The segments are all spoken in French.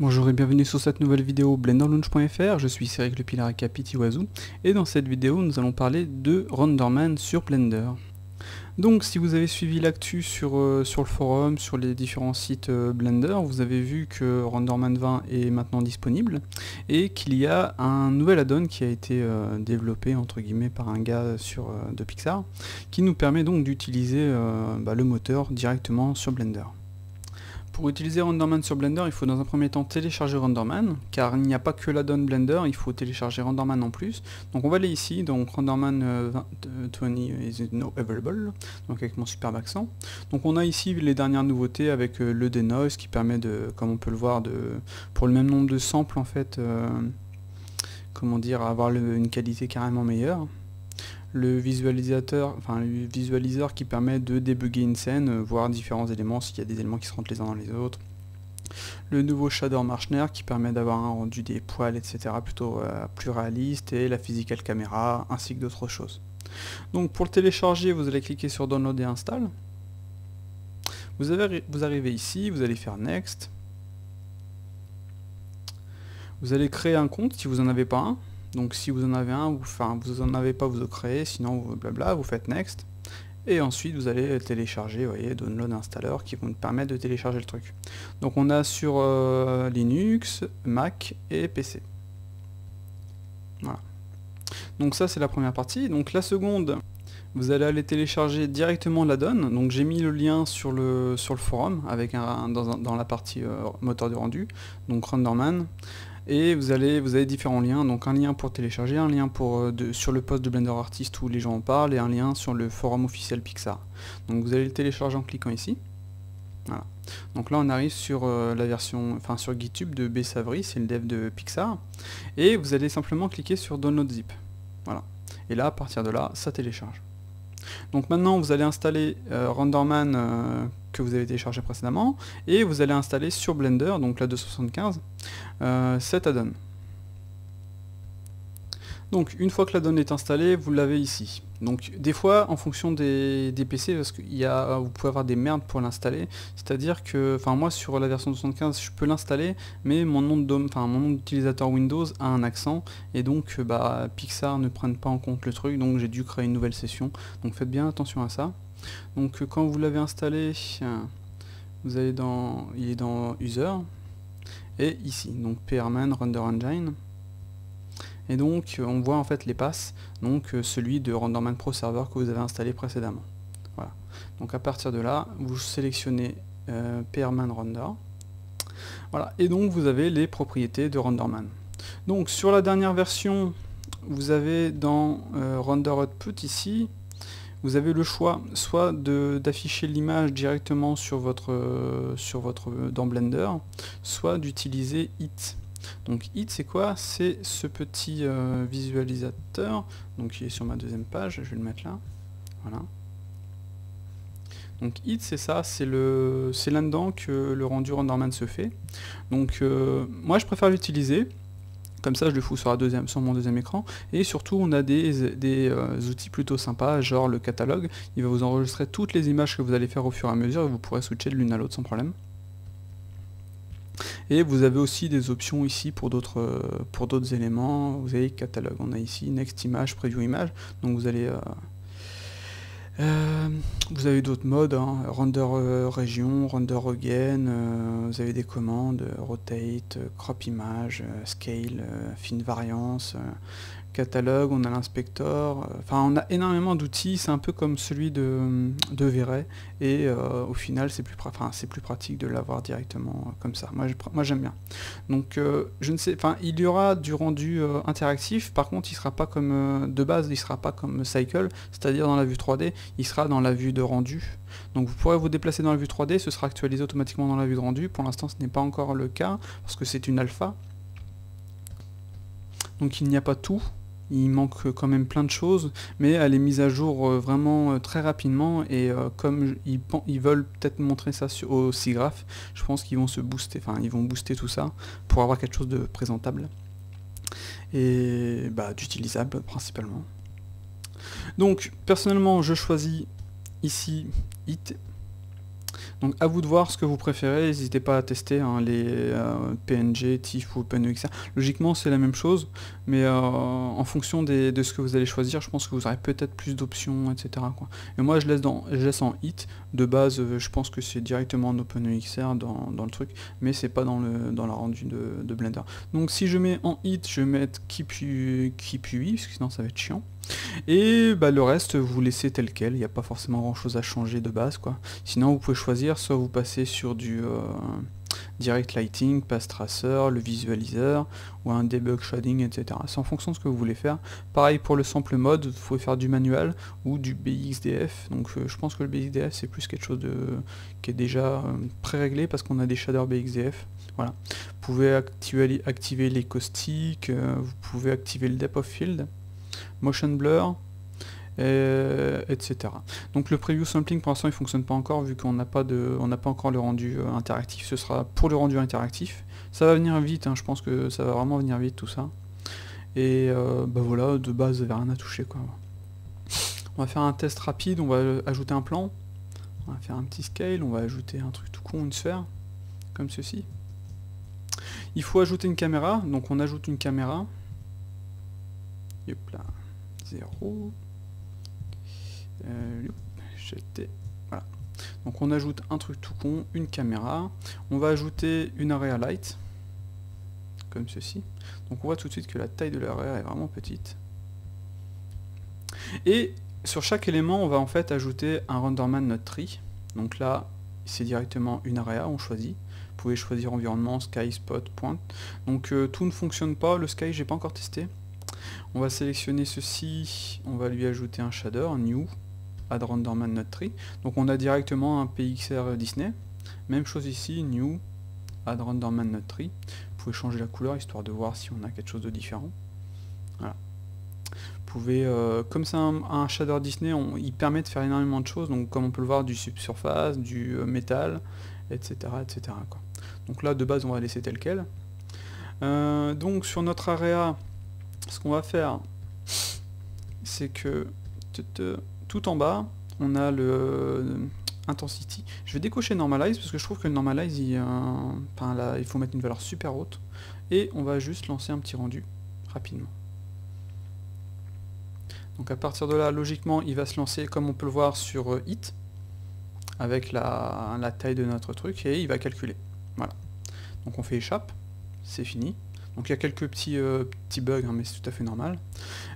Bonjour et bienvenue sur cette nouvelle vidéo blenderlaunch.fr, je suis Céric Le Pilar aka Pitiwazoo et dans cette vidéo nous allons parler de RenderMan sur Blender. Donc si vous avez suivi l'actu sur le forum, sur les différents sites Blender, vous avez vu que RenderMan 20 est maintenant disponible et qu'il y a un nouvel add-on qui a été développé entre guillemets par un gars de Pixar qui nous permet donc d'utiliser le moteur directement sur Blender. Pour utiliser RenderMan sur Blender, il faut dans un premier temps télécharger RenderMan, car il n'y a pas que l'add-on Blender, il faut télécharger RenderMan en plus. Donc on va aller ici, donc RenderMan 20 is now available, donc avec mon superbe accent. Donc on a ici les dernières nouveautés avec le denoise qui permet de, comme on peut le voir, pour le même nombre de samples en fait, comment dire, avoir une qualité carrément meilleure. Le visualiseur qui permet de débugger une scène, voir différents éléments, s'il y a des éléments qui se rentrent les uns dans les autres. Le nouveau Shader Marshner qui permet d'avoir un rendu des poils, etc. plutôt plus réaliste, et la physical camera, ainsi que d'autres choses. Donc pour le télécharger, vous allez cliquer sur Download et Install. Vous arrivez ici, vous allez faire Next. Vous allez créer un compte si vous n'en avez pas un. Donc si vous en avez un, vous en avez pas, vous le créez, sinon blabla, vous faites Next. Et ensuite vous allez télécharger, vous voyez, Download Installer qui vont nous permettre de télécharger le truc. Donc on a sur Linux, Mac et PC. Voilà. Donc ça c'est la première partie. Donc la seconde, vous allez aller télécharger directement l'add-on. Donc j'ai mis le lien sur le forum avec dans la partie moteur de rendu, donc RenderMan. Et vous avez différents liens, donc un lien pour télécharger, un lien sur le post de Blender Artist où les gens en parlent, et un lien sur le forum officiel Pixar. Donc vous allez le télécharger en cliquant ici. Voilà. Donc là on arrive sur la version, sur GitHub de B. Savary, c'est le dev de Pixar, et vous allez simplement cliquer sur Download Zip. Voilà. Et là, à partir de là, ça télécharge. Donc maintenant vous allez installer RenderMan que vous avez téléchargé précédemment, et vous allez installer sur Blender, donc la 275, cet add-on. Donc une fois que l'add-on est installé, vous l'avez ici. Donc des fois en fonction des PC, parce que vous pouvez avoir des merdes pour l'installer, c'est-à-dire que, moi sur la version 75 je peux l'installer, mais mon nom d'utilisateur Windows a un accent, et donc Pixar ne prenne pas en compte le truc, donc j'ai dû créer une nouvelle session, donc faites bien attention à ça. Donc quand vous l'avez installé, vous allez il est dans User, et ici, donc PRMan Render Engine, et donc on voit en fait les passes, donc celui de RenderMan Pro Server que vous avez installé précédemment. Voilà. Donc à partir de là, vous sélectionnez PRMan Render, voilà, et donc vous avez les propriétés de RenderMan. Donc sur la dernière version, vous avez dans Render Output ici, vous avez le choix soit d'afficher l'image directement dans Blender, soit d'utiliser Hit. Donc Hit c'est quoi? C'est ce petit visualisateur, donc il est sur ma deuxième page, je vais le mettre là, voilà. Donc Hit c'est ça, c'est là-dedans que le rendu RenderMan se fait. Donc moi je préfère l'utiliser. Comme ça je le fous sur mon deuxième écran, et surtout on a des outils plutôt sympas, genre le catalogue, il va vous enregistrer toutes les images que vous allez faire au fur et à mesure, et vous pourrez switcher de l'une à l'autre sans problème. Et vous avez aussi des options ici pour d'autres éléments. Vous avez catalogue, on a ici Next Image, Preview Image, donc vous allez... vous avez d'autres modes, hein, Render Région, Render Again, vous avez des commandes, Rotate, Crop Image, Scale, Fine Variance, Catalogue, on a l'inspecteur, on a énormément d'outils, c'est un peu comme celui de V-Ray, et au final c'est plus pratique de l'avoir directement comme ça. Moi j'aime bien. Donc je ne sais, il y aura du rendu interactif, par contre il sera pas comme de base, il sera pas comme Cycle, c'est-à-dire dans la vue 3D, il sera dans la vue de rendu. Donc vous pourrez vous déplacer dans la vue 3D, ce sera actualisé automatiquement dans la vue de rendu. Pour l'instant ce n'est pas encore le cas, parce que c'est une alpha. Donc il n'y a pas tout. Il manque quand même plein de choses, mais elle est mise à jour vraiment très rapidement, et comme ils veulent peut-être montrer ça au SIGGRAPH, je pense qu'ils vont ils vont booster tout ça pour avoir quelque chose de présentable et d'utilisable principalement. Donc personnellement je choisis ici Hit. Donc à vous de voir ce que vous préférez, n'hésitez pas à tester hein, les PNG, TIFF ou OpenEXR. Logiquement c'est la même chose, mais en fonction de ce que vous allez choisir, je pense que vous aurez peut-être plus d'options, etc. quoi. Et moi je laisse en HIT, de base je pense que c'est directement en OpenEXR dans le truc, mais c'est pas dans la rendu de Blender. Donc si je mets en HIT, je vais mettre Keep UI, parce que sinon ça va être chiant. Et bah, le reste vous laissez tel quel, il n'y a pas forcément grand chose à changer de base quoi. Sinon vous pouvez choisir, soit vous passez sur du Direct Lighting, Path Tracer, le visualiseur, ou un Debug Shading, etc. C'est en fonction de ce que vous voulez faire. Pareil pour le sample mode, vous pouvez faire du manuel ou du BXDF. Donc je pense que le BXDF c'est plus quelque chose qui est déjà pré-réglé parce qu'on a des shaders BXDF. Voilà. Vous pouvez activer les caustiques, vous pouvez activer le Depth of Field, Motion Blur, etc. Donc le preview sampling pour l'instant il fonctionne pas encore vu qu'on n'a pas encore le rendu interactif. Ce sera pour le rendu interactif. Ça va venir vite, hein, je pense que ça va vraiment venir vite tout ça. Et bah voilà, de base vous n'avez rien à toucher quoi. On va faire un test rapide, on va ajouter un plan, on va faire un petit scale, on va ajouter un truc tout con, une sphère, comme ceci. Il faut ajouter une caméra, donc on ajoute une caméra. Hop là, 0. Voilà. Donc on ajoute un truc tout con, une caméra. On va ajouter une area light, comme ceci. Donc on voit tout de suite que la taille de l'area est vraiment petite. Et sur chaque élément, on va en fait ajouter un renderman node tree. Donc là, c'est directement une area, on choisit. Vous pouvez choisir environnement, sky, spot, point. Donc tout ne fonctionne pas, le sky j'ai pas encore testé. On va sélectionner ceci, on va lui ajouter un shader, new, add renderman node tree. Donc on a directement un PXR Disney. Même chose ici, new, add renderman node tree. Vous pouvez changer la couleur histoire de voir si on a quelque chose de différent. Voilà. Vous pouvez, comme c'est un shader Disney, il permet de faire énormément de choses. Donc comme on peut le voir, du subsurface, du métal, etc. etc. quoi. Donc là de base on va laisser tel quel. Donc sur notre area, ce qu'on va faire, c'est que tout en bas, on a le intensity. Je vais décocher normalize parce que je trouve que le normalize, il faut mettre une valeur super haute. Et on va juste lancer un petit rendu rapidement. Donc à partir de là, logiquement, il va se lancer comme on peut le voir sur HIT, avec la taille de notre truc, et il va calculer. Voilà. Donc on fait échappe, c'est fini. Donc il y a quelques petits bugs, hein, mais c'est tout à fait normal.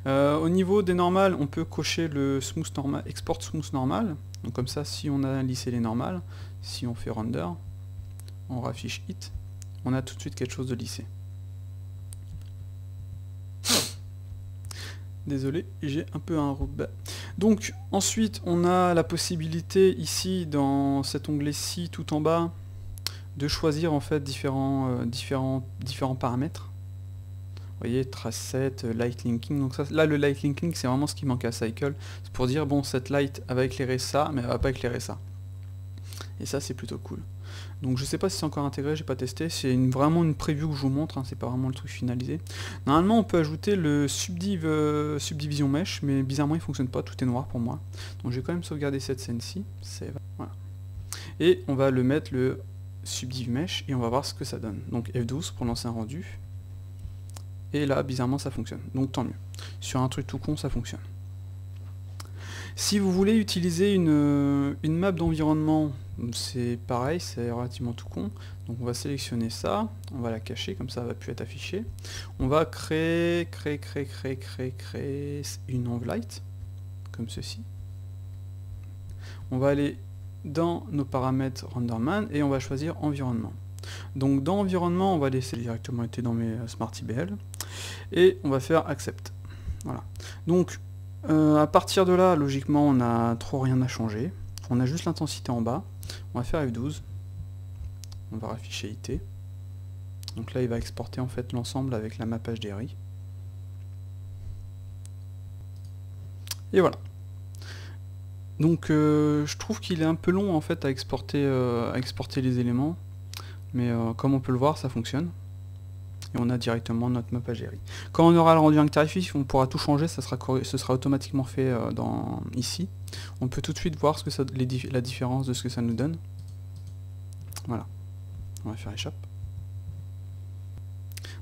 Au niveau des normales, on peut cocher le smooth normal, export smooth normal. Donc comme ça, si on a lissé les normales, si on fait render, on raffiche hit, on a tout de suite quelque chose de lissé. Désolé, j'ai un peu un rebut. Donc ensuite, on a la possibilité ici, dans cet onglet-ci, tout en bas, de choisir en fait différents paramètres. Vous voyez, trace set, light linking. Donc ça, là, le light linking, c'est vraiment ce qui manque à Cycle. C'est pour dire, bon, cette light, elle va éclairer ça, mais elle va pas éclairer ça. Et ça, c'est plutôt cool. Donc je sais pas si c'est encore intégré, j'ai pas testé. C'est vraiment une preview que je vous montre, hein, c'est pas vraiment le truc finalisé. Normalement, on peut ajouter le subdivision mesh, mais bizarrement, il fonctionne pas, tout est noir pour moi. Donc je vais quand même sauvegarder cette scène-ci. Voilà. Et on va le mettre le subdiv mesh et on va voir ce que ça donne. Donc F12 pour lancer un rendu. Et là, bizarrement, ça fonctionne. Donc tant mieux. Sur un truc tout con, ça fonctionne. Si vous voulez utiliser une map d'environnement, c'est pareil, c'est relativement tout con. Donc on va sélectionner ça, on va la cacher, comme ça elle va plus être affichée. On va créer une envlight, comme ceci. On va aller dans nos paramètres renderman et on va choisir environnement. Donc dans environnement, on va laisser directement être dans mes SmartIBL et on va faire accept. Voilà. Donc à partir de là, logiquement, on n'a trop rien à changer. On a juste l'intensité en bas. On va faire F12. On va afficher IT. Donc là, il va exporter en fait l'ensemble avec la map HDRI. Et voilà. Donc je trouve qu'il est un peu long en fait à exporter les éléments. Mais comme on peut le voir, ça fonctionne. Et on a directement notre map HDRI. Quand on aura le rendu interactif, on pourra tout changer, ce sera automatiquement fait ici. On peut tout de suite voir la différence de ce que ça nous donne. Voilà, on va faire échappe.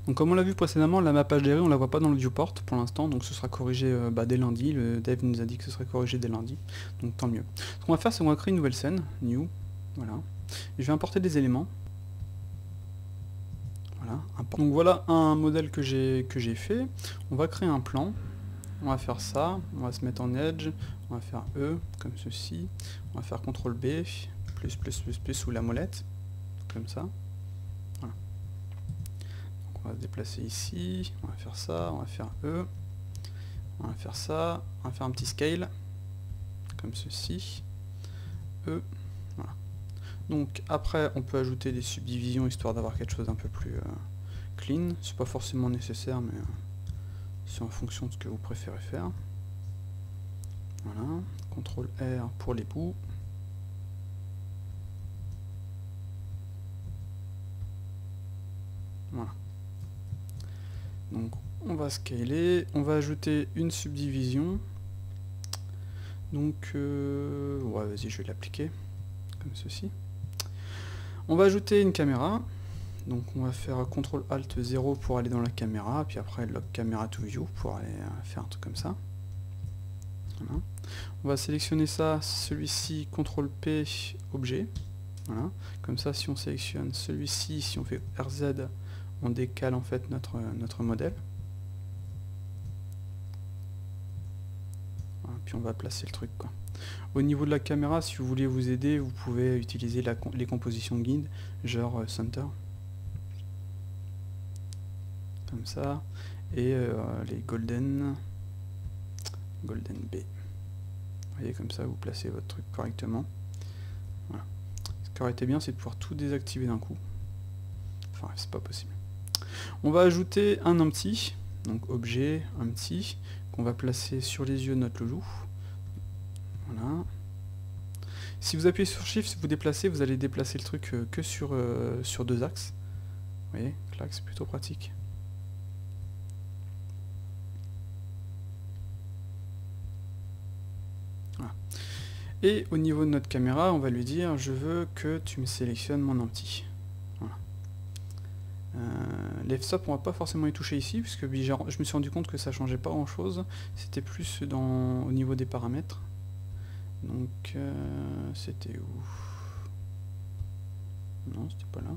Donc comme on l'a vu précédemment, la map HDRI on la voit pas dans le viewport pour l'instant, donc ce sera corrigé dès lundi. Le dev nous a dit que ce serait corrigé dès lundi, donc tant mieux. Ce qu'on va faire, c'est qu'on va créer une nouvelle scène, new, voilà. Et je vais importer des éléments. Voilà. Donc voilà un modèle que j'ai fait. On va créer un plan. On va faire ça, on va se mettre en edge, on va faire E, comme ceci, on va faire CTRL B, plus sous la molette, comme ça. Voilà. Donc on va se déplacer ici, on va faire ça, on va faire E, on va faire ça, on va faire un petit scale, comme ceci, E, voilà. Donc après on peut ajouter des subdivisions histoire d'avoir quelque chose d'un peu plus clean, c'est pas forcément nécessaire mais c'est en fonction de ce que vous préférez faire. Voilà, CTRL R pour les bouts. Voilà. Donc on va scaler, on va ajouter une subdivision. Donc ouais, vas-y, je vais l'appliquer comme ceci. On va ajouter une caméra. Donc on va faire CTRL ALT 0 pour aller dans la caméra, puis après Lock Camera to View pour aller faire un truc comme ça. Voilà. On va sélectionner ça, celui-ci, CTRL P, objet. Voilà. Comme ça, si on sélectionne celui-ci, si on fait RZ, on décale en fait notre modèle. Voilà. Puis on va placer le truc, quoi. Au niveau de la caméra, si vous voulez vous aider, vous pouvez utiliser les compositions guide, genre Center. Comme ça, et les golden B. Vous voyez, comme ça vous placez votre truc correctement. Voilà. Ce qui aurait été bien, c'est de pouvoir tout désactiver d'un coup. Enfin c'est pas possible. On va ajouter un empty, donc objet, empty, qu'on va placer sur les yeux de notre loulou. Voilà. Si vous appuyez sur Shift, si vous déplacez, vous allez déplacer le truc que sur deux axes. Vous voyez, clac, c'est plutôt pratique. Et au niveau de notre caméra, on va lui dire je veux que tu me sélectionnes mon empty. Voilà. L'f-stop, on va pas forcément y toucher ici, puisque je me suis rendu compte que ça changeait pas grand chose. C'était plus au niveau des paramètres. Donc c'était où? Non, c'était pas là.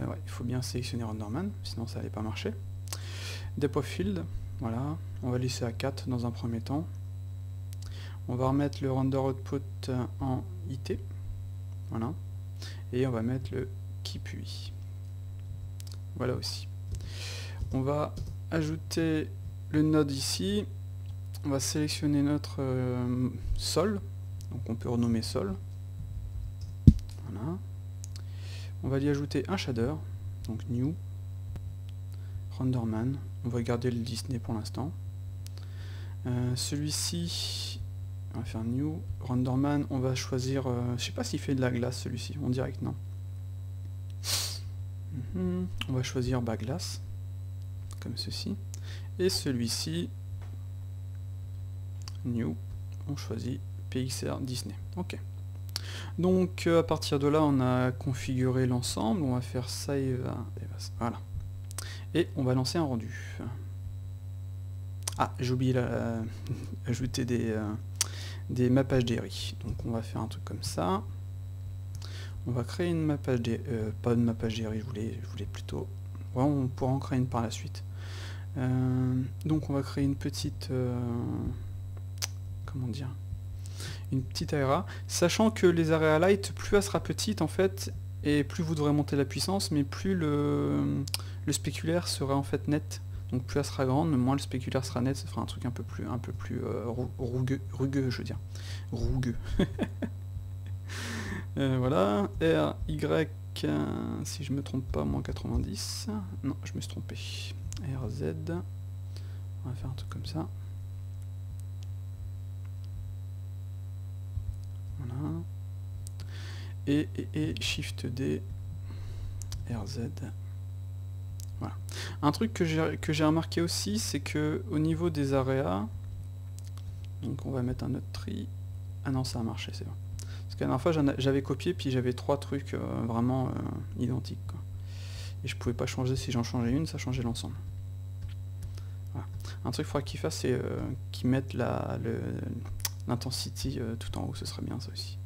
Ouais, il faut bien sélectionner Renderman, sinon ça allait pas marcher. Depth of Field, voilà, on va laisser à 4 dans un premier temps. On va remettre le render output en IT, voilà, et on va mettre le keep UI, voilà aussi. On va ajouter le node ici, on va sélectionner notre sol, donc on peut renommer sol, voilà. On va y ajouter un shader, donc new, renderman, on va garder le Disney pour l'instant. Celui-ci, on va faire new, renderman, on va choisir, je sais pas s'il fait de la glace celui-ci, on dirait que non. On va choisir glace, comme ceci, et celui-ci, new, on choisit PXR Disney, ok. Donc à partir de là on a configuré l'ensemble, on va faire save, voilà, et on va lancer un rendu. Ah, j'ai oublié ajouter des maps HDRI. Donc on va faire un truc comme ça. On va créer une map HDRI, pas une map HDRI, je voulais plutôt... Ouais, on pourra en créer une par la suite. Donc on va créer une petite... comment dire, une petite area, sachant que les area light, plus elle sera petite en fait, et plus vous devrez monter la puissance, mais plus le spéculaire sera en fait net. Donc plus elle sera grande, moins le spéculaire sera net, ça fera un truc un peu plus rugueux, je veux dire. Rougueux. Voilà, R, Y, si je me trompe pas, moins 90. Non, je me suis trompé. R, Z. On va faire un truc comme ça. Voilà. Et Shift D, RZ. Voilà. Un truc que j'ai remarqué aussi, c'est que au niveau des areas, donc on va mettre un autre tri. Ah non, ça a marché, c'est bon. Parce que la dernière fois j'avais copié, puis j'avais 3 trucs vraiment identiques, quoi. Et je pouvais pas changer, si j'en changeais une, ça changeait l'ensemble. Voilà. Un truc qu'il faudra qu'ils fassent, c'est qu'ils mettent l'intensity tout en haut, ce serait bien ça aussi.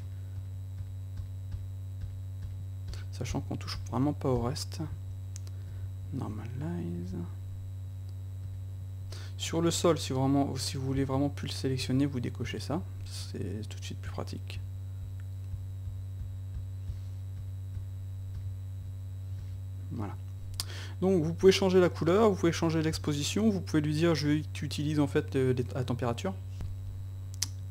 Sachant qu'on touche vraiment pas au reste. Normalize. Sur le sol, si vous voulez vraiment plus le sélectionner, vous décochez ça. C'est tout de suite plus pratique. Voilà. Donc vous pouvez changer la couleur, vous pouvez changer l'exposition, vous pouvez lui dire je veux que tu utilises en fait la température.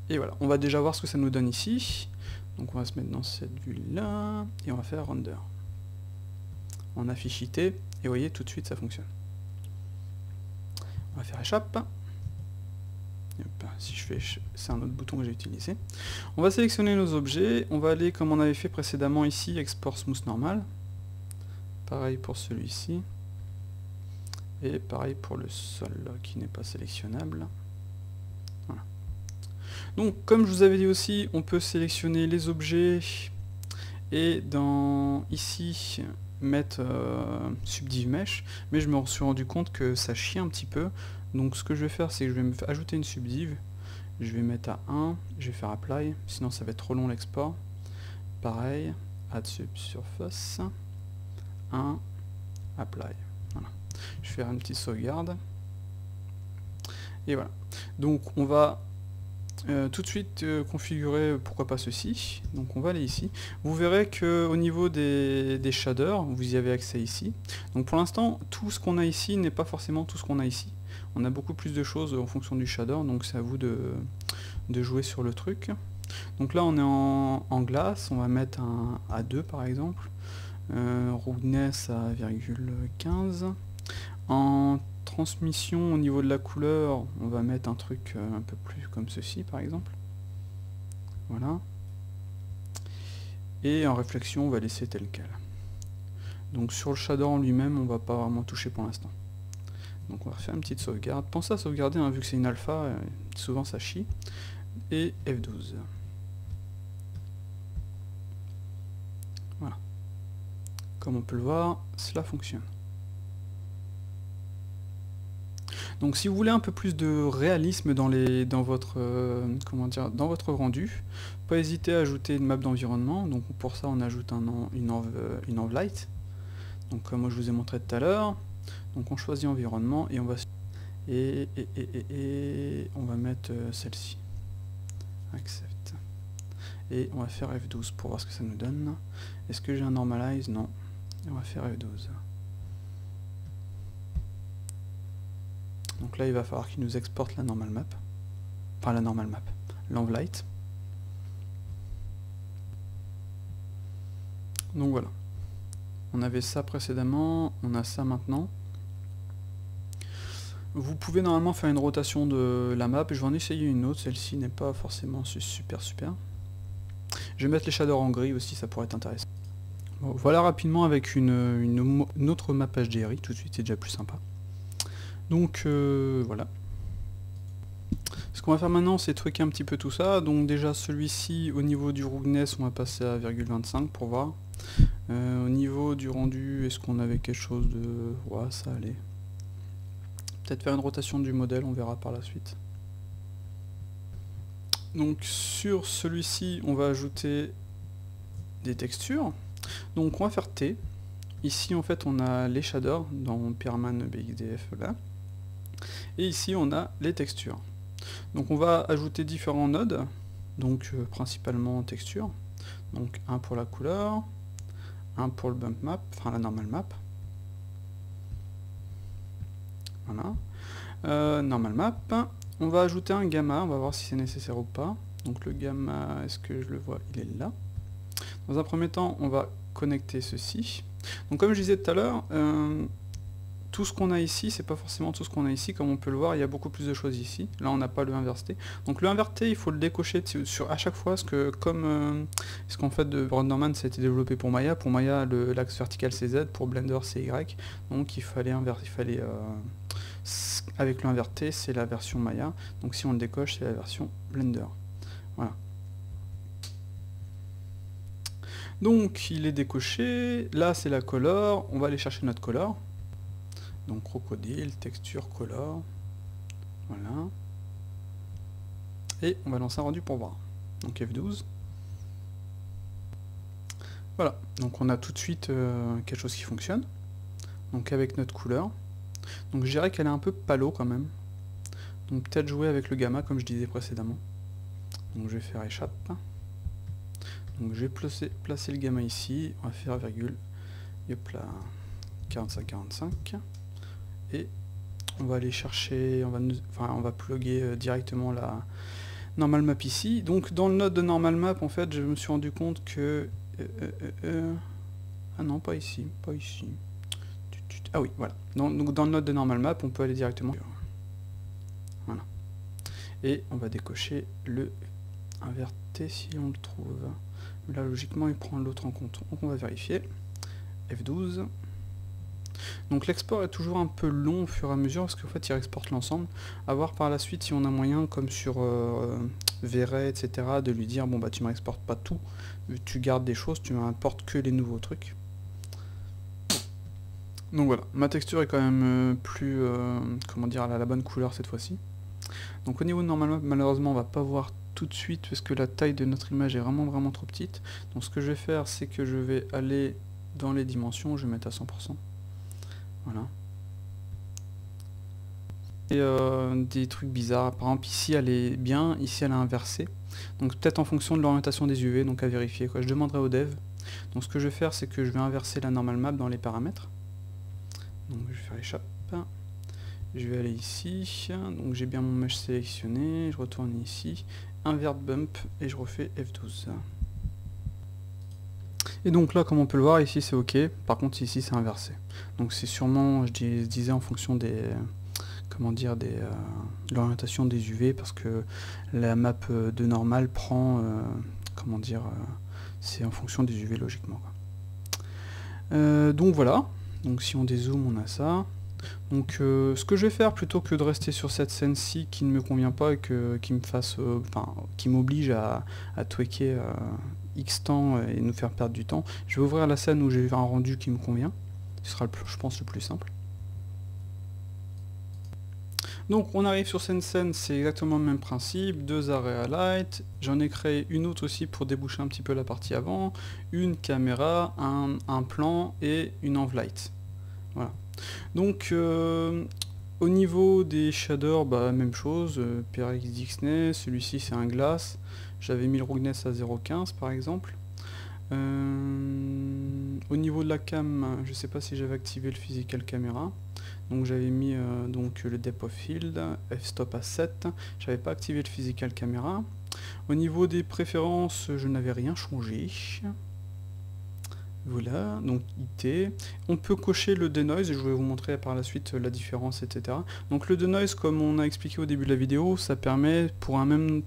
Et voilà, on va déjà voir ce que ça nous donne ici. Donc on va se mettre dans cette vue là, et on va faire render. On affiche IT, et vous voyez tout de suite ça fonctionne. On va faire échappe. Si je fais, c'est un autre bouton que j'ai utilisé. On va sélectionner nos objets, on va aller comme on avait fait précédemment ici, export smooth normal. Pareil pour celui-ci. Et pareil pour le sol qui n'est pas sélectionnable. Voilà. Donc comme je vous avais dit aussi, on peut sélectionner les objets et dans ici mettre subdiv mesh, mais je me suis rendu compte que ça chie un petit peu. Donc ce que je vais faire, c'est que je vais me ajouter une subdiv. Je vais mettre à 1, je vais faire apply, sinon ça va être trop long l'export. Pareil, add subsurface, 1, apply. Voilà. Je vais faire une petite sauvegarde. Et voilà. Donc on va tout de suite configurer pourquoi pas ceci. Donc on va aller ici. Vous verrez que au niveau des shaders, vous y avez accès ici. Donc pour l'instant, tout ce qu'on a ici n'est pas forcément tout ce qu'on a ici. On a beaucoup plus de choses en fonction du shader, donc c'est à vous de jouer sur le truc. Donc là on est en glace, on va mettre un A2 par exemple. Roughness à 0,15. En transmission au niveau de la couleur, on va mettre un truc un peu plus comme ceci par exemple. Voilà. Et en réflexion, on va laisser tel quel. Donc sur le shader en lui-même, on va pas vraiment toucher pour l'instant. Donc on va faire une petite sauvegarde. Pensez à sauvegarder, hein, vu que c'est une alpha, souvent ça chie. Et F12. Voilà. Comme on peut le voir, cela fonctionne. Donc si vous voulez un peu plus de réalisme dans votre rendu, pas hésiter à ajouter une map d'environnement. Donc pour ça on ajoute une env light. Donc comme je vous ai montré tout à l'heure. Donc on choisit environnement et on va on va mettre celle-ci. Accept. Et on va faire F12 pour voir ce que ça nous donne. Est-ce que j'ai un normalize? Non. Et on va faire F12. Donc là il va falloir qu'il nous exporte la normal map. Enfin la normal map. L'envlight. Donc voilà. On avait ça précédemment, on a ça maintenant. Vous pouvez normalement faire une rotation de la map, je vais en essayer une autre, celle-ci n'est pas forcément super. Je vais mettre les shaders en gris aussi, ça pourrait être intéressant. Bon, voilà rapidement avec une autre map HDRI, tout de suite c'est déjà plus sympa. Donc voilà. Ce qu'on va faire maintenant, c'est truquer un petit peu tout ça. Donc déjà celui-ci, au niveau du roughness, on va passer à 0,25 pour voir. Au niveau du rendu, est-ce qu'on avait quelque chose de... Ouais, ça allait. Peut-être faire une rotation du modèle, on verra par la suite. Donc sur celui-ci, on va ajouter des textures. Donc on va faire T. Ici en fait on a les shaders dans Pyraman BXDF là. Et ici on a les textures. Donc on va ajouter différents nodes. Donc principalement texture. Donc un pour la couleur, un pour le bump map, enfin la normal map. Voilà. Normal map. On va ajouter un gamma, on va voir si c'est nécessaire ou pas. Donc le gamma, est-ce que je le vois? Il est là. Dans un premier temps, on va connecter ceci. Donc comme je disais tout à l'heure, tout ce qu'on a ici, c'est pas forcément tout ce qu'on a ici. Comme on peut le voir, il y a beaucoup plus de choses ici. Là, on n'a pas le inversé. Donc le inverté, il faut le décocher à chaque fois, parce que comme parce qu'en fait, de RenderMan, ça a été développé pour Maya. Pour Maya, l'axe vertical c'est Z, pour Blender c'est Y. Donc il fallait avec le inverté, c'est la version Maya. Donc si on le décoche, c'est la version Blender. Voilà. Donc il est décoché, là c'est la color, on va aller chercher notre color. Donc crocodile, texture, color, voilà. Et on va lancer un rendu pour voir. Donc F12. Voilà, donc on a tout de suite quelque chose qui fonctionne. Donc avec notre couleur. Donc je dirais qu'elle est un peu palo quand même. Donc peut-être jouer avec le gamma comme je disais précédemment. Donc je vais faire échappe. Donc je vais placer le gamma ici, on va faire virgule, hop là, 45-45. Et on va aller chercher, on va plugger directement la normal map ici. Donc dans le node de normal map, en fait, je me suis rendu compte que... ah non, pas ici, pas ici. Ah oui, voilà. Donc dans le node de normal map, on peut aller directement... Voilà. Et on va décocher le inverté si on le trouve. Là, logiquement, il prend l'autre en compte. Donc on va vérifier. F12. Donc l'export est toujours un peu long au fur et à mesure parce qu'en fait il exporte l'ensemble. A voir par la suite si on a moyen, comme sur Vray, etc., de lui dire bon bah tu m'exportes pas tout, tu gardes des choses, tu m'importes que les nouveaux trucs. Donc voilà, ma texture est quand même plus, comment dire, elle a la bonne couleur cette fois-ci. Donc au niveau de normalement, malheureusement on va pas voir tout de suite parce que la taille de notre image est vraiment trop petite. Donc ce que je vais faire, c'est que je vais aller dans les dimensions, je vais mettre à 100%. Voilà. Et des trucs bizarres, par exemple ici elle est bien, ici elle est inversée. Donc peut-être en fonction de l'orientation des UV, donc à vérifier quoi. Je demanderai au dev. Donc ce que je vais faire, c'est que je vais inverser la normal map dans les paramètres. Donc je vais faire échappe. Je vais aller ici, donc j'ai bien mon mesh sélectionné, je retourne ici, invert bump et je refais F12. Et donc là, comme on peut le voir, ici c'est ok, par contre ici c'est inversé. Donc c'est sûrement, je disais, en fonction des, comment dire, de l'orientation des UV, parce que la map de normal prend, comment dire, c'est en fonction des UV logiquement, quoi. Donc voilà, donc si on dézoome on a ça. Donc ce que je vais faire, plutôt que de rester sur cette scène-ci qui ne me convient pas et qui me fasse, qui m'oblige à tweaker X temps et nous faire perdre du temps, je vais ouvrir la scène où j'ai un rendu qui me convient. Ce sera, je pense, le plus simple. Donc on arrive sur cette scène, c'est exactement le même principe, 2 arrêts à light, j'en ai créé une autre aussi pour déboucher un petit peu la partie avant, une caméra, un plan et une env light. Voilà. Donc au niveau des shaders, bah, même chose, PRX Dixness, celui-ci c'est un glace, j'avais mis le roughness à 0.15 par exemple. Au niveau de la cam, je sais pas si j'avais activé le physical camera, donc j'avais mis donc le depth of field, f-stop à 7, j'avais pas activé le physical camera. Au niveau des préférences, je n'avais rien changé. Voilà, donc IT. On peut cocher le denoise, je vais vous montrer par la suite la différence, etc. Donc le denoise, comme on a expliqué au début de la vidéo, ça permet pour un même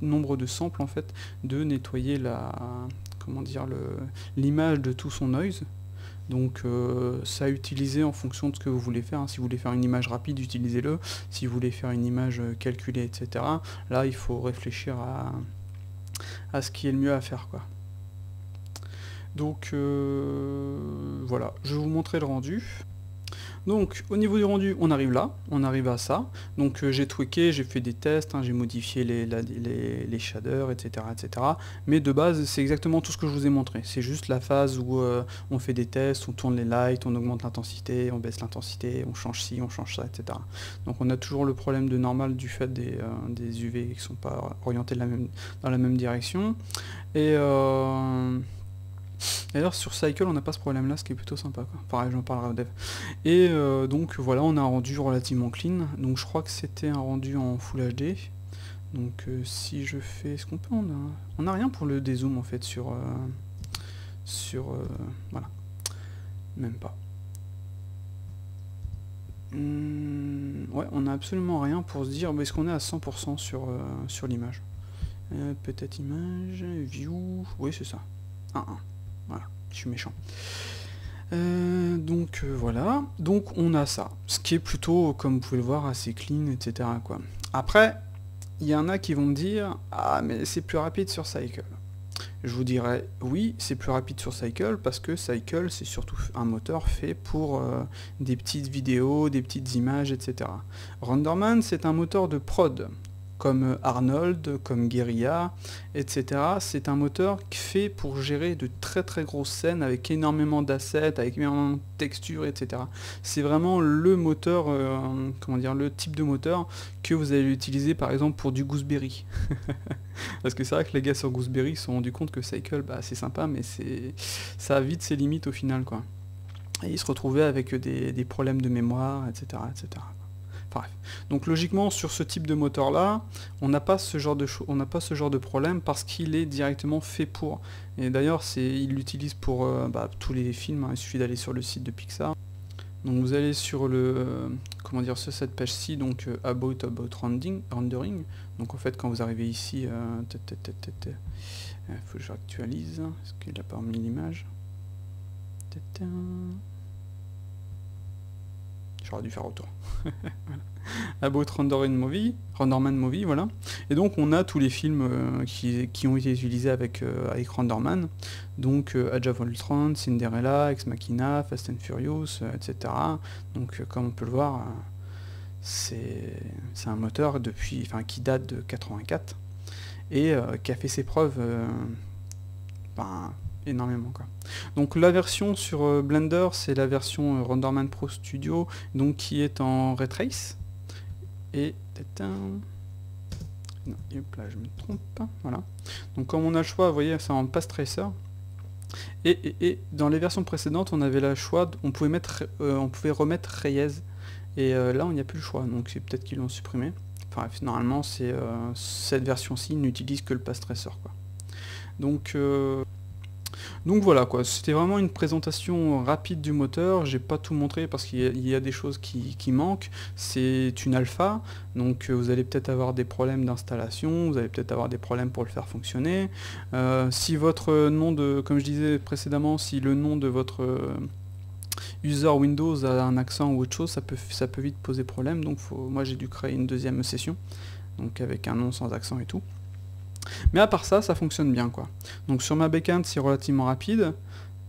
nombre de samples en fait de nettoyer la, comment dire, l'image de tout son noise. Donc ça à utiliser en fonction de ce que vous voulez faire, hein. Si vous voulez faire une image rapide, utilisez-le. Si vous voulez faire une image calculée, etc., là il faut réfléchir à ce qui est le mieux à faire, quoi. Donc voilà, je vais vous montrer le rendu. Donc au niveau du rendu, on arrive là, on arrive à ça. Donc j'ai tweaké, j'ai fait des tests, hein, j'ai modifié les shaders, etc., etc. Mais de base, c'est exactement tout ce que je vous ai montré. C'est juste la phase où on fait des tests, on tourne les lights, on augmente l'intensité, on baisse l'intensité, on change ci, on change ça, etc. Donc on a toujours le problème de normal du fait des UV qui ne sont pas orientés dans la même direction. Et d'ailleurs sur Cycle on n'a pas ce problème là, ce qui est plutôt sympa, quoi. Pareil, j'en parlerai au dev. Et donc voilà, on a un rendu relativement clean. Donc je crois que c'était un rendu en Full HD. Donc si je fais, est-ce qu'on peut, on a rien pour le dézoom en fait sur voilà, même pas. Ouais, on a absolument rien pour se dire est-ce qu'on est à 100% sur l'image. Peut-être image, view, oui c'est ça. 1-1. Voilà, je suis méchant. Donc voilà, donc on a ça, ce qui est plutôt, comme vous pouvez le voir, assez clean, etc., quoi. Après, il y en a qui vont me dire, ah mais c'est plus rapide sur Cycle. Je vous dirais oui, c'est plus rapide sur Cycle parce que Cycle c'est surtout un moteur fait pour des petites vidéos, des petites images, etc. Renderman c'est un moteur de prod, comme Arnold, comme Guerilla, etc. C'est un moteur fait pour gérer de très très grosses scènes avec énormément d'assets, avec énormément de textures, etc. C'est vraiment le moteur, comment dire, le type de moteur que vous allez utiliser par exemple pour du Gooseberry. Parce que c'est vrai que les gars sur Gooseberry se sont rendus compte que Cycle, bah, c'est sympa, mais ça a vite ses limites au final, quoi. Et ils se retrouvaient avec des problèmes de mémoire, etc., etc. Bref. Donc logiquement sur ce type de moteur là, on n'a pas ce genre de problème parce qu'il est directement fait pour. Et d'ailleurs il l'utilise pour tous les films, hein. Il suffit d'aller sur le site de Pixar. Donc vous allez sur le comment dire sur cette page-ci, donc about rendering. Donc en fait quand vous arrivez ici, faut que je actualise, est-ce qu'il a pas mis l'image? J'aurais dû faire autant. Voilà. About Renderman Movie, voilà. Et donc on a tous les films qui ont été utilisés avec Renderman. Donc Age of Ultron, Cinderella, Ex Machina, Fast and Furious, etc. Donc comme on peut le voir, c'est un moteur qui date de 84 et qui a fait ses preuves énormément, quoi. Donc la version sur Blender, c'est la version Renderman Pro Studio, donc qui est en Ray Trace. Et non, hop là, je me trompe pas, voilà. Donc comme on a le choix, vous voyez, c'est en Path Tracer. Et dans les versions précédentes, on avait le choix, on pouvait remettre Reyes. Et là, on n'y a plus le choix, donc c'est peut-être qu'ils l'ont supprimé. Enfin, normalement, cette version-ci n'utilise que le Path Tracer, quoi. Donc voilà quoi, c'était vraiment une présentation rapide du moteur. J'ai pas tout montré parce qu'il y a des choses qui manquent. C'est une alpha, donc vous allez peut-être avoir des problèmes d'installation, vous allez peut-être avoir des problèmes pour le faire fonctionner. Si votre nom comme je disais précédemment, si le nom de votre user Windows a un accent ou autre chose, ça peut vite poser problème. Donc moi j'ai dû créer une deuxième session, donc avec un nom sans accent et tout. Mais à part ça, ça fonctionne bien, quoi. Donc sur ma backend, c'est relativement rapide.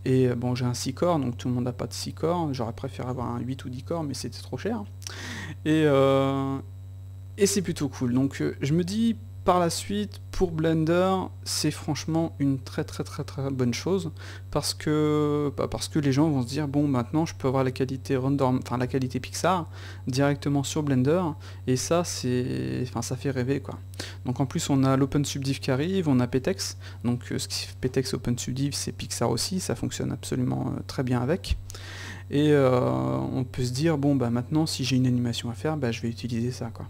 Et bon, j'ai un 6 corps, donc tout le monde n'a pas de 6 corps. J'aurais préféré avoir un 8 ou 10 corps, mais c'était trop cher. Et c'est plutôt cool. Donc je me dis, par la suite, pour Blender, c'est franchement une très bonne chose. Parce que les gens vont se dire, bon, maintenant, je peux avoir la qualité la qualité Pixar directement sur Blender. Et ça, ça fait rêver, quoi. Donc en plus, on a l'OpenSubdiv qui arrive, on a PTEX. Donc ce qui fait PTEX OpenSubdiv, c'est Pixar aussi. Ça fonctionne absolument très bien avec. Et on peut se dire, bon, bah maintenant, si j'ai une animation à faire, bah, je vais utiliser ça, quoi.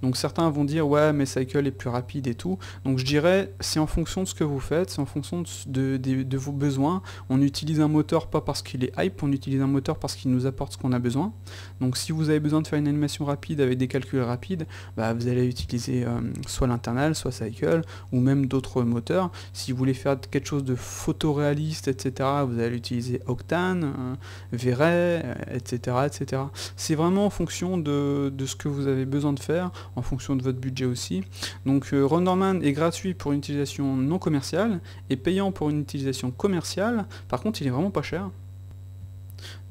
Donc certains vont dire ouais mais Cycle est plus rapide et tout, donc je dirais c'est en fonction de ce que vous faites, c'est en fonction de vos besoins. On utilise un moteur pas parce qu'il est hype, on utilise un moteur parce qu'il nous apporte ce qu'on a besoin. Donc si vous avez besoin de faire une animation rapide avec des calculs rapides, bah, vous allez utiliser soit l'internal, soit Cycle, ou même d'autres moteurs. Si vous voulez faire quelque chose de photoréaliste, etc., vous allez utiliser Octane, V-Ray, etc., etc. C'est vraiment en fonction de ce que vous avez besoin de faire, en fonction de votre budget aussi. Donc Renderman est gratuit pour une utilisation non commerciale et payant pour une utilisation commerciale. Par contre, il est vraiment pas cher.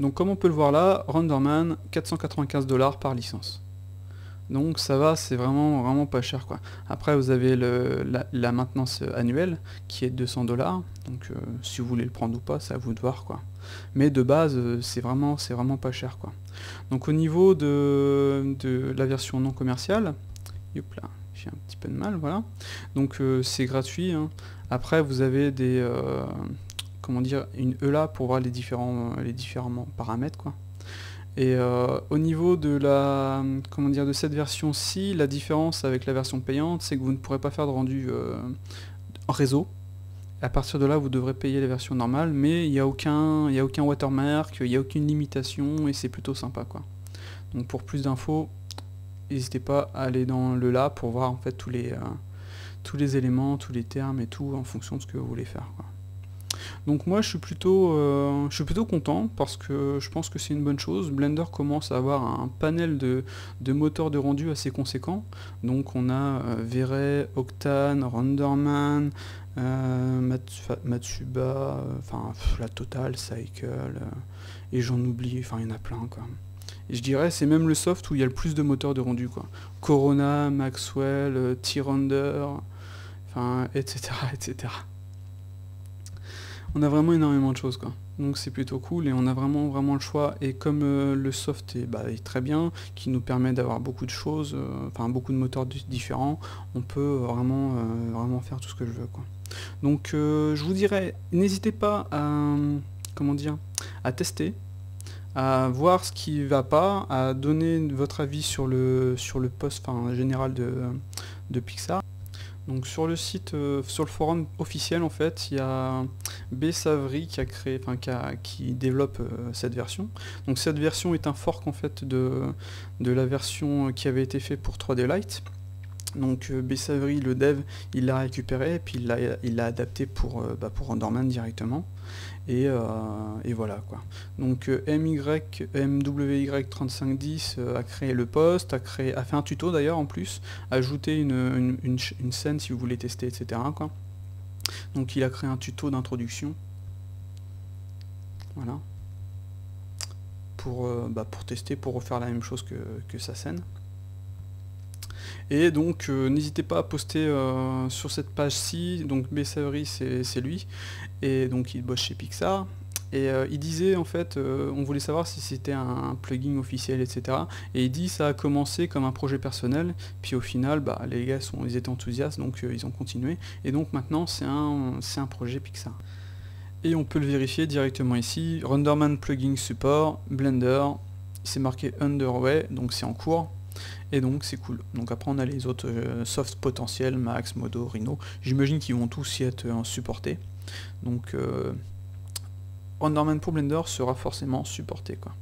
Donc comme on peut le voir là, Renderman 495$ par licence. Donc ça va, c'est vraiment pas cher, quoi. Après vous avez la maintenance annuelle qui est de 200$. Donc si vous voulez le prendre ou pas, c'est à vous de voir, quoi. Mais de base, c'est vraiment pas cher, quoi. Donc au niveau de la version non commerciale, hop là, j'ai un petit peu de mal, voilà. Donc c'est gratuit, hein. Après vous avez comment dire, une ELA pour voir les différents paramètres, quoi. Et au niveau de de cette version-ci, la différence avec la version payante, c'est que vous ne pourrez pas faire de rendu en réseau. À partir de là, vous devrez payer la version normale, mais il n'y a aucun watermark, il n'y a aucune limitation, et c'est plutôt sympa, quoi. Donc pour plus d'infos, n'hésitez pas à aller dans le là pour voir en fait tous les éléments, tous les termes et tout en fonction de ce que vous voulez faire, quoi. Donc moi je suis plutôt content parce que je pense que c'est une bonne chose. Blender commence à avoir un panel de moteurs de rendu assez conséquent. Donc on a V-Ray, Octane, Renderman, Matsuba, enfin la totale, Cycle, et j'en oublie, enfin il y en a plein quoi. Et je dirais c'est même le soft où il y a le plus de moteurs de rendu quoi. Corona, Maxwell, T-Render, enfin etc etc. On a vraiment énormément de choses quoi. Donc c'est plutôt cool et on a vraiment le choix. Et comme le soft est très bien, qui nous permet d'avoir beaucoup de choses, enfin beaucoup de moteurs différents, on peut vraiment faire tout ce que je veux quoi. Donc je vous dirais, n'hésitez pas à comment dire, à tester, à voir ce qui va pas, à donner votre avis sur le post général de Pixar. Donc sur le site, sur le forum officiel en fait, il y a Bsavri qui a créé, qui développe cette version. Donc cette version est un fork en fait de la version qui avait été faite pour 3D Light. Donc Bsavri, le dev, il l'a récupéré et puis il l'a adapté pour Renderman directement. Et voilà quoi. Donc MWY3510 a créé le post, a fait un tuto d'ailleurs en plus, a ajouté une scène si vous voulez tester, etc. quoi. Donc il a créé un tuto d'introduction. Voilà. Pour tester, pour refaire la même chose que sa scène. Et donc n'hésitez pas à poster sur cette page-ci, donc Bsavri c'est lui, et donc il bosse chez Pixar, et il disait en fait, on voulait savoir si c'était un plugin officiel, etc. Et il dit ça a commencé comme un projet personnel, puis au final les gars ils étaient enthousiastes, donc ils ont continué, et donc maintenant c'est un projet Pixar. Et on peut le vérifier directement ici, Renderman Plugin Support, Blender, c'est marqué Underway, donc c'est en cours. Et donc c'est cool. Donc après on a les autres softs potentiels, Max, Modo, Rhino. J'imagine qu'ils vont tous y être supportés. Donc Renderman pour Blender sera forcément supporté quoi.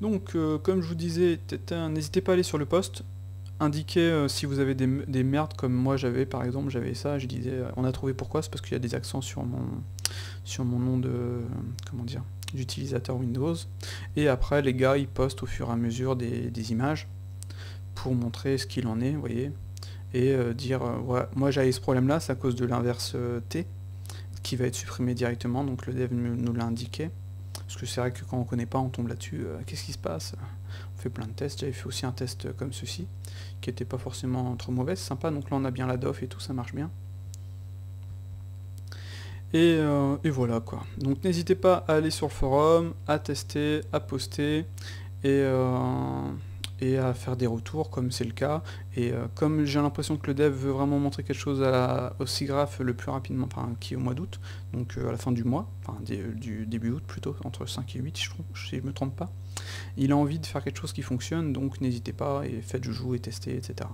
Donc comme je vous disais, n'hésitez pas à aller sur le post, indiquez si vous avez des merdes comme moi j'avais par exemple, j'avais ça, je disais on a trouvé pourquoi, c'est parce qu'il y a des accents sur mon nom de comment dire, d'utilisateur Windows, et après les gars ils postent au fur et à mesure des images pour montrer ce qu'il en est, vous voyez, et dire ouais, moi j'avais ce problème là, c'est à cause de l'inverse T qui va être supprimé directement, donc le dev nous l'a indiqué, parce que c'est vrai que quand on connaît pas on tombe là-dessus, qu'est-ce qui se passe, on fait plein de tests, j'avais fait aussi un test comme ceci qui était pas forcément trop mauvais, c'est sympa, donc là on a bien la doff et tout, ça marche bien. Et voilà quoi. Donc n'hésitez pas à aller sur le forum, à tester, à poster et à faire des retours comme c'est le cas. Et comme j'ai l'impression que le dev veut vraiment montrer quelque chose au SIGGRAPH le plus rapidement, qui est au mois d'août, donc à la fin du mois, du début août plutôt, entre 5 et 8 si je me trompe pas. Il a envie de faire quelque chose qui fonctionne, donc n'hésitez pas et faites joujou et testez, etc.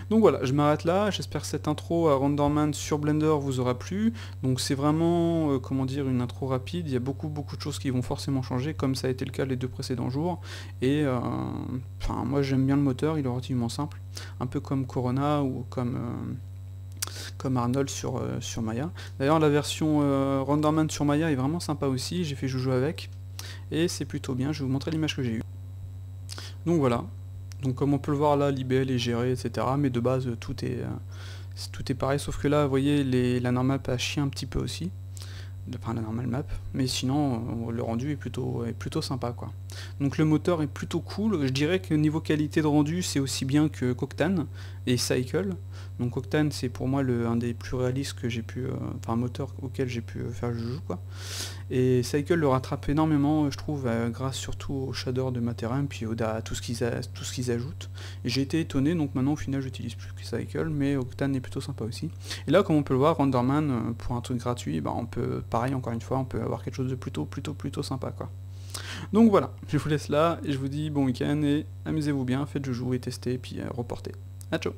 Donc voilà, je m'arrête là, j'espère que cette intro à Renderman sur Blender vous aura plu. Donc c'est vraiment, comment dire, une intro rapide, il y a beaucoup de choses qui vont forcément changer, comme ça a été le cas les 2 précédents jours. Et moi j'aime bien le moteur, il est relativement simple, un peu comme Corona ou comme Arnold sur Maya. D'ailleurs la version Renderman sur Maya est vraiment sympa aussi, j'ai fait joujou avec, et c'est plutôt bien, je vais vous montrer l'image que j'ai eue. Donc voilà. Donc comme on peut le voir là, l'IBL est géré, etc. Mais de base, tout est pareil, sauf que là, vous voyez, la normale a chié un petit peu aussi. Enfin, la normale map. Mais sinon, le rendu est plutôt sympa, quoi. Donc le moteur est plutôt cool. Je dirais que niveau qualité de rendu, c'est aussi bien que Octane et Cycle. Donc Octane, c'est pour moi un des plus réalistes que j'ai pu... un moteur auquel j'ai pu faire le jeu, quoi. Et Cycle le rattrape énormément, je trouve, grâce surtout au shader de Materin, puis à tout ce qu'ils ajoutent. Et j'ai été étonné, donc maintenant au final j'utilise plus que Cycle, mais Octane est plutôt sympa aussi. Et là, comme on peut le voir, Renderman, pour un truc gratuit, on peut, pareil, encore une fois, on peut avoir quelque chose de plutôt sympa, quoi. Donc voilà, je vous laisse là, et je vous dis bon week-end, et amusez-vous bien, faites joujou et testez, et puis reportez. A ciao.